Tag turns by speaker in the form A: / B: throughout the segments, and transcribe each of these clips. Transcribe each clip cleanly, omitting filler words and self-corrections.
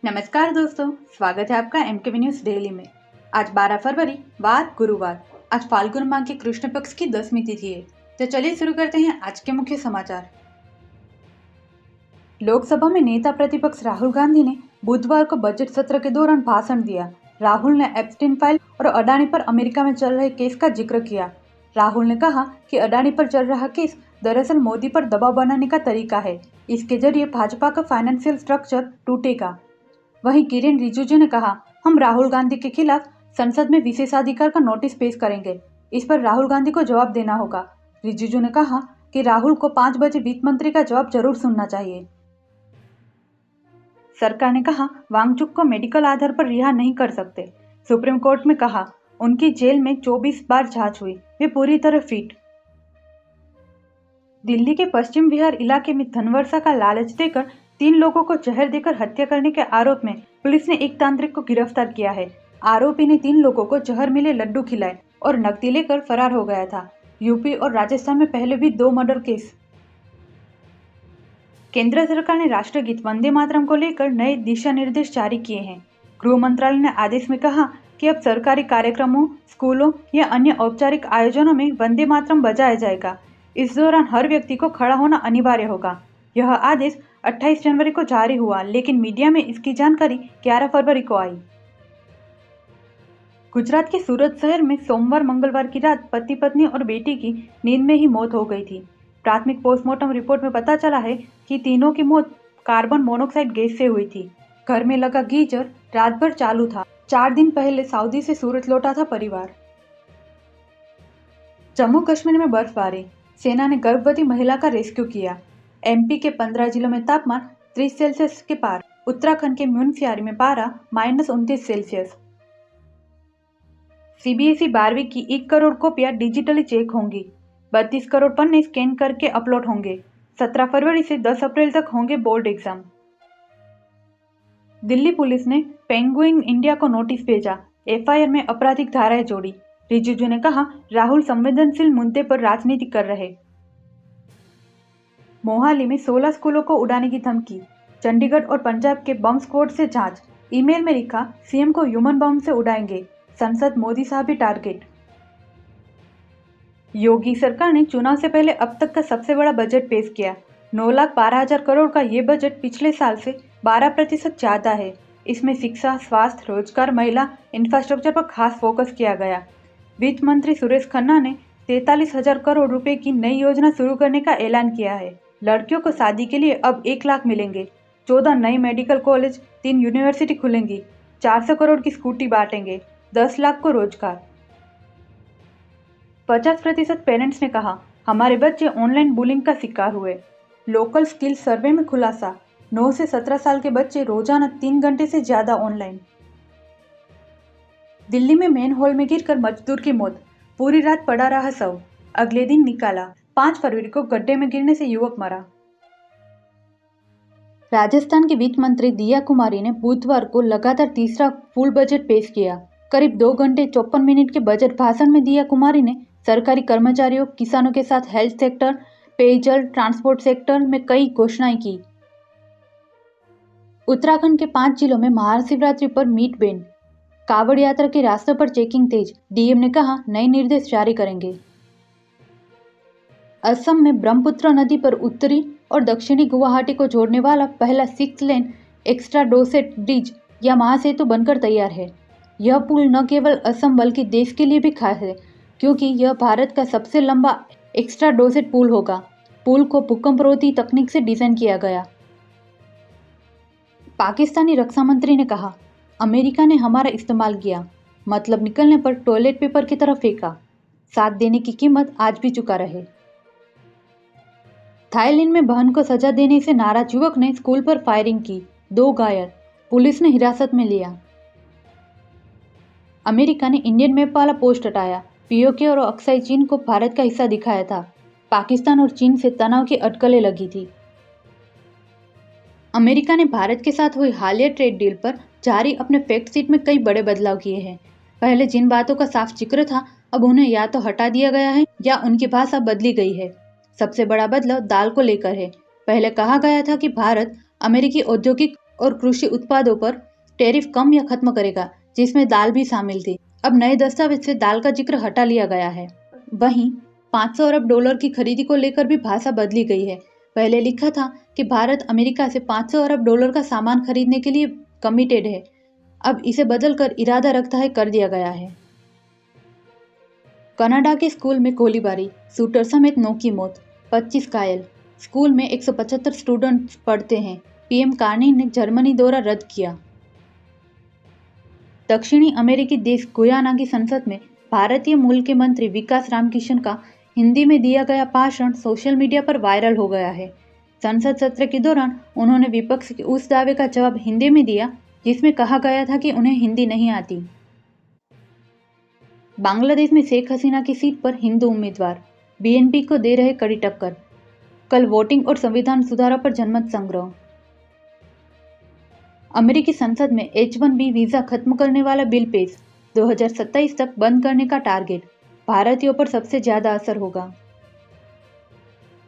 A: नमस्कार दोस्तों, स्वागत है आपका एमकेबी न्यूज डेली में। आज 12 फरवरी वार गुरुवार। आज फाल्गुन माह के कृष्ण पक्ष की 10वीं तिथि है। तो चलिए शुरू करते हैं आज के मुख्य समाचार। लोकसभा में नेता प्रतिपक्ष राहुल गांधी ने बुधवार को बजट सत्र के दौरान भाषण दिया। राहुल ने एप्स्टीन फाइल और अडानी पर अमेरिका में चल रहे केस का जिक्र किया। राहुल ने कहा कि अडानी पर चल रहा केस दरअसल मोदी पर दबाव बनाने का तरीका है। इसके जरिए भाजपा का फाइनेंशियल स्ट्रक्चर टूटेगा। वहीं किरेन रिजिजू ने कहा, हम राहुल गांधी के खिलाफ संसद में विशेषाधिकार का नोटिस पेश करेंगे। इस पर राहुल गांधी को जवाब देना होगा। रिजिजू ने कहा कि राहुल को 5 बजे वित्त मंत्री का जवाब जरूर सुनना चाहिए। सरकार ने कहा, वांगचुक को मेडिकल आधार पर रिहा नहीं कर सकते। सुप्रीम कोर्ट में कहा, उनकी जेल में 24 बार जांच हुई, वे पूरी तरह फिट। दिल्ली के पश्चिम विहार इलाके में धनवर्षा का लालच देकर 3 लोगों को जहर देकर हत्या करने के आरोप में पुलिस ने एक तांत्रिक को गिरफ्तार किया है। आरोपी ने 3 लोगों को जहर मिले लड्डू खिलाए और नकदी लेकर फरार हो गया था। यूपी और राजस्थान में पहले भी 2 मर्डर केस। केंद्र सरकार ने राष्ट्रगीत वंदे मातरम को लेकर नए दिशा निर्देश जारी किए हैं। गृह मंत्रालय ने आदेश में कहा कि अब सरकारी कार्यक्रमों, स्कूलों या अन्य औपचारिक आयोजनों में वंदे मातरम बजाया जाएगा। इस दौरान हर व्यक्ति को खड़ा होना अनिवार्य होगा। यह आदेश 28 जनवरी को जारी हुआ, लेकिन मीडिया में इसकी जानकारी 11 फरवरी को आई। गुजरात के सूरत शहर में सोमवार मंगलवार की रात पति पत्नी और बेटी की नींद में ही मौत हो गई थी। प्राथमिक पोस्टमार्टम रिपोर्ट में पता चला है कि तीनों की मौत कार्बन मोनोऑक्साइड गैस से हुई थी। घर में लगा गीजर रात भर चालू था। 4 दिन पहले सऊदी से सूरत लौटा था परिवार। जम्मू कश्मीर में बर्फबारी, सेना ने गर्भवती महिला का रेस्क्यू किया। एमपी के 15 जिलों में तापमान 30 सेल्सियस के पार। उत्तराखंड के म्यूनफ्यारी में पारा -29 सेल्सियस। सीबीएसई 12वीं की 1 करोड़ कॉपियां डिजिटली चेक होंगी। 32 करोड़ पन्ने स्कैन करके अपलोड होंगे। 17 फरवरी से 10 अप्रैल तक होंगे बोर्ड एग्जाम। दिल्ली पुलिस ने पेंगुइन इंडिया को नोटिस भेजा। एफआईआर में आपराधिक धाराएं जोड़ी। रिजिजू ने कहा, राहुल संवेदनशील मुद्दे पर राजनीति कर रहे। मोहाली में 16 स्कूलों को उड़ाने की धमकी। चंडीगढ़ और पंजाब के बम स्क्वाड से जांच। ईमेल में लिखा, सीएम को ह्यूमन बम से उड़ाएंगे। संसद मोदी साहब भी टारगेट। योगी सरकार ने चुनाव से पहले अब तक का सबसे बड़ा बजट पेश किया। 9,12,000 करोड़ का ये बजट पिछले साल से 12% ज्यादा है। इसमें शिक्षा, स्वास्थ्य, रोजगार, महिला, इंफ्रास्ट्रक्चर पर खास फोकस किया गया। वित्त मंत्री सुरेश खन्ना ने 43,000 करोड़ रुपए की नई योजना शुरू करने का ऐलान किया है। लड़कियों को शादी के लिए अब 1 लाख मिलेंगे। 14 नए मेडिकल कॉलेज, 3 यूनिवर्सिटी खुलेंगी। 400 करोड़ की स्कूटी बांटेंगे। 10 लाख को रोजगार। 50% पेरेंट्स ने कहा, हमारे बच्चे ऑनलाइन बुलिंग का शिकार हुए। लोकल स्किल सर्वे में खुलासा, 9 से 17 साल के बच्चे रोजाना 3 घंटे से ज्यादा ऑनलाइन। दिल्ली में मेन हॉल में गिरकर मजदूर की मौत, पूरी रात पड़ा रहा शव, अगले दिन निकाला। 5 फरवरी को गड्ढे में गिरने से युवक मरा। राजस्थान की वित्त मंत्री दिया कुमारी ने बुधवार को लगातार तीसरा फुल बजट पेश किया। करीब 2 घंटे 54 मिनट के बजट भाषण में दिया कुमारी ने सरकारी कर्मचारियों, किसानों के साथ हेल्थ सेक्टर, पेयजल, ट्रांसपोर्ट सेक्टर में कई घोषणाएं की। उत्तराखंड के 5 जिलों में महाशिवरात्रि पर मीट बैन। कावड़ यात्रा के रास्ते पर चेकिंग तेज। डीएम ने कहा, नए निर्देश जारी करेंगे। असम में ब्रह्मपुत्र नदी पर उत्तरी और दक्षिणी गुवाहाटी को जोड़ने वाला पहला 6 लेन एक्स्ट्रा डोसेट ब्रिज या महासेतु बनकर तैयार है। यह पुल न केवल असम बल्कि देश के लिए भी खास है, क्योंकि यह भारत का सबसे लंबा एक्स्ट्रा डोसेट पुल होगा। पुल को भूकंपरोधी तकनीक से डिजाइन किया गया। पाकिस्तानी रक्षा मंत्री ने कहा, अमेरिका ने हमारा इस्तेमाल किया, मतलब निकलने पर टॉयलेट पेपर की तरह फेंका। साथ देने की कीमत आज भी चुका रहे। थाईलैंड में बहन को सजा देने से नाराज युवक ने स्कूल पर फायरिंग की, 2 घायल, पुलिस ने हिरासत में लिया। अमेरिका ने इंडियन मैप वाला पोस्ट हटाया। पीओके और अक्साई चीन को भारत का हिस्सा दिखाया था। पाकिस्तान और चीन से तनाव की अटकलें लगी थी। अमेरिका ने भारत के साथ हुई हालिया ट्रेड डील पर जारी अपने फैक्ट शीट में कई बड़े बदलाव किए हैं। पहले जिन बातों का साफ जिक्र था, अब उन्हें या तो हटा दिया गया है या उनकी भाषा बदली गई है। सबसे बड़ा बदलाव दाल को लेकर है। पहले कहा गया था कि भारत अमेरिकी औद्योगिक और कृषि उत्पादों पर टैरिफ कम या खत्म करेगा, जिसमें दाल भी शामिल थी। अब नए दस्तावेज से दाल का जिक्र हटा लिया गया है। वहीं $500 अरब की खरीदी को लेकर भी भाषा बदली गई है। पहले लिखा था कि भारत अमेरिका से $500 अरब का सामान खरीदने के लिए कमिटेड है। अब इसे बदलकर इरादा रखता है कर दिया गया है। कनाडा के स्कूल में गोलीबारी, शूटर समेत 9 की मौत, 25 घायल। स्कूल में 175 स्टूडेंट्स पढ़ते हैं। पीएम कार्नी ने जर्मनी दौरा रद्द किया। दक्षिणी अमेरिकी देश गुयाना की संसद में भारतीय मूल के मंत्री विकास रामकिशन का हिंदी में दिया गया भाषण सोशल मीडिया पर वायरल हो गया है। संसद सत्र के दौरान उन्होंने विपक्ष के उस दावे का जवाब हिंदी में दिया जिसमें कहा गया था कि उन्हें हिंदी नहीं आती। बांग्लादेश में शेख हसीना की सीट पर हिंदू उम्मीदवार, बीएनपी को दे रहे कड़ी टक्कर। कल वोटिंग और संविधान सुधारों पर जनमत संग्रह। अमेरिकी संसद में H-1B वीजा खत्म करने वाला बिल पेश, 2027 तक बंद करने का टारगेट। भारतीयों पर सबसे ज्यादा असर होगा।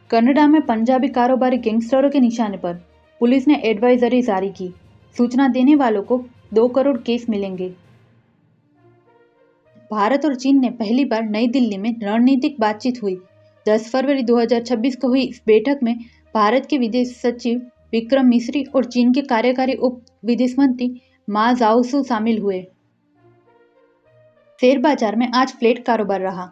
A: कनाडा में पंजाबी कारोबारी गैंगस्टरों के निशाने पर, पुलिस ने एडवाइजरी जारी की। सूचना देने वालों को 2 करोड़ केस मिलेंगे। भारत और चीन ने पहली बार नई दिल्ली में रणनीतिक बातचीत हुई। 10 फरवरी 2026 को हुई इस बैठक में भारत के विदेश सचिव विक्रम मिश्री और चीन के कार्यकारी उप विदेश मंत्री मा जाओसू शामिल हुए। शेयर बाजार में आज फ्लैट कारोबार रहा।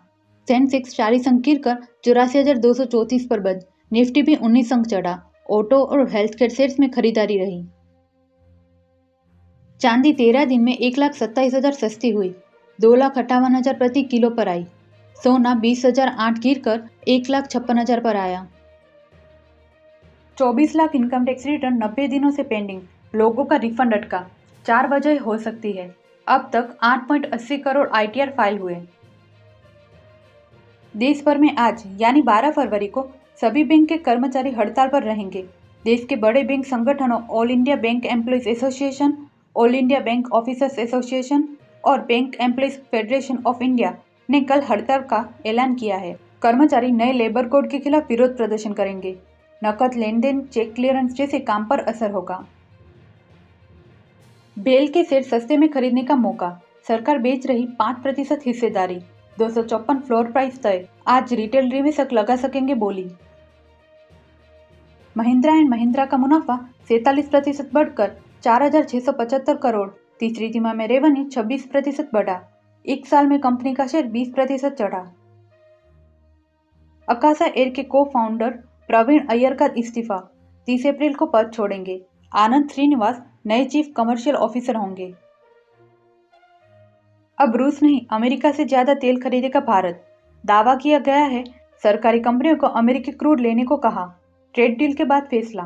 A: सेंसेक्स 40 अंक गिरकर 84,234 पर बंद। निफ्टी भी 19 अंक चढ़ा। ऑटो और हेल्थकेयर शेयर्स में खरीदारी रही। चांदी 13 दिन में 1,27,000 सस्ती हुई, 2,58,000 प्रति किलो पर आई। सोना 20,008 गिरकर 1,56,000 पर आया। 24 लाख इनकम टैक्स रिटर्न 90 दिनों से पेंडिंग, लोगों का रिफंड अटका। 4 वजह हो सकती है। अब तक 8.80 करोड़ ITR फाइल हुए। देश भर में आज यानी 12 फरवरी को सभी बैंक के कर्मचारी हड़ताल पर रहेंगे। देश के बड़े बैंक संगठनों all India bank employees association, all India bank officers association और bank employees federation of India ने कल हड़ताल का ऐलान किया है। कर्मचारी नए लेबर कोड के खिलाफ विरोध प्रदर्शन करेंगे। नकद लेन देन, चेक क्लियरेंस जैसे काम पर असर होगा। बेल के शेयर सस्ते में खरीदने का मौका, सरकार बेच रही 5% हिस्सेदारी। 254 फ्लोर प्राइस तय, आज रिटेल निवेशक लगा सकेंगे बोली। महिंद्रा एंड महिंद्रा का मुनाफा 47% बढ़कर 4,675 करोड़। तीसरी तिमाही में रेवेन्यू 26% बढ़ा। एक साल में कंपनी का शेयर 20% चढ़ा। अकासा एयर के को फाउंडर प्रवीण अय्यर का इस्तीफा, 30 अप्रैल को पद छोड़ेंगे। आनंद श्रीनिवास नए चीफ कमर्शियल ऑफिसर होंगे। अब रूस नहीं, अमेरिका से ज्यादा तेल खरीदेगा भारत, दावा किया गया है। सरकारी कंपनियों को अमेरिकी क्रूड लेने को कहा। ट्रेड डील के बाद फैसला।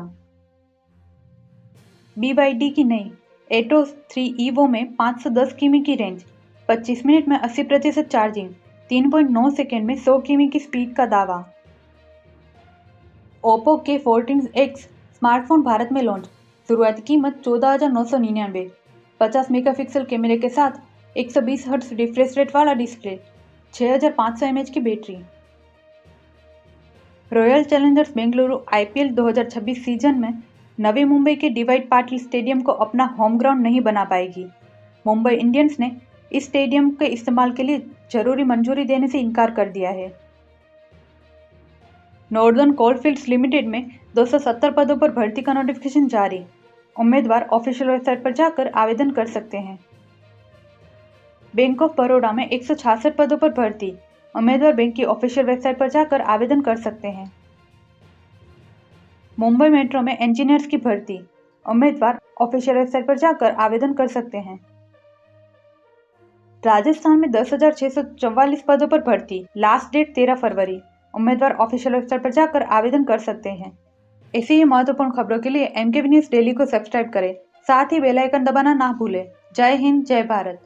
A: BYD की नई एटोस 3 EVO में 510 किमी की रेंज, 25 मिनट में 80% चार्जिंग, 3.9 सेकेंड में 100 किमी की स्पीड का दावा। ओप्पो के 14X स्मार्टफोन भारत में लॉन्च, शुरुआती कीमत 14,999। 50 मेगापिक्सल कैमरे के साथ 120 हर्ट्ज रिफ्रेश रेट वाला डिस्प्ले, 6,500 mAh की battery. Royal Challengers Bengaluru IPL 2026 season में नवी मुंबई के डिवाइड पाटिल स्टेडियम को अपना होम ग्राउंड नहीं बना पाएगी। मुंबई इंडियंस ने इस स्टेडियम के इस्तेमाल के लिए जरूरी मंजूरी देने से इनकार कर दिया है। नॉर्दर्न कोलफील्ड्स लिमिटेड में 270 पदों पर भर्ती का नोटिफिकेशन जारी। उम्मीदवार ऑफिशियल वेबसाइट पर जाकर आवेदन कर सकते हैं। बैंक ऑफ बड़ौदा में 166 पदों पर भर्ती, उम्मीदवार बैंक की ऑफिशियल वेबसाइट पर जाकर आवेदन कर सकते हैं। मुंबई मेट्रो में इंजीनियर्स की भर्ती, उम्मीदवार ऑफिशियल वेबसाइट पर जाकर आवेदन कर सकते हैं। राजस्थान में 10,644 पदों पर भर्ती, लास्ट डेट 13 फरवरी, उम्मीदवार ऑफिशियल वेबसाइट पर जाकर आवेदन कर सकते हैं। ऐसी ही महत्वपूर्ण खबरों के लिए MKB न्यूज़ डेली को सब्सक्राइब करें, साथ ही बेल आइकन दबाना ना भूलें। जय हिंद, जय भारत।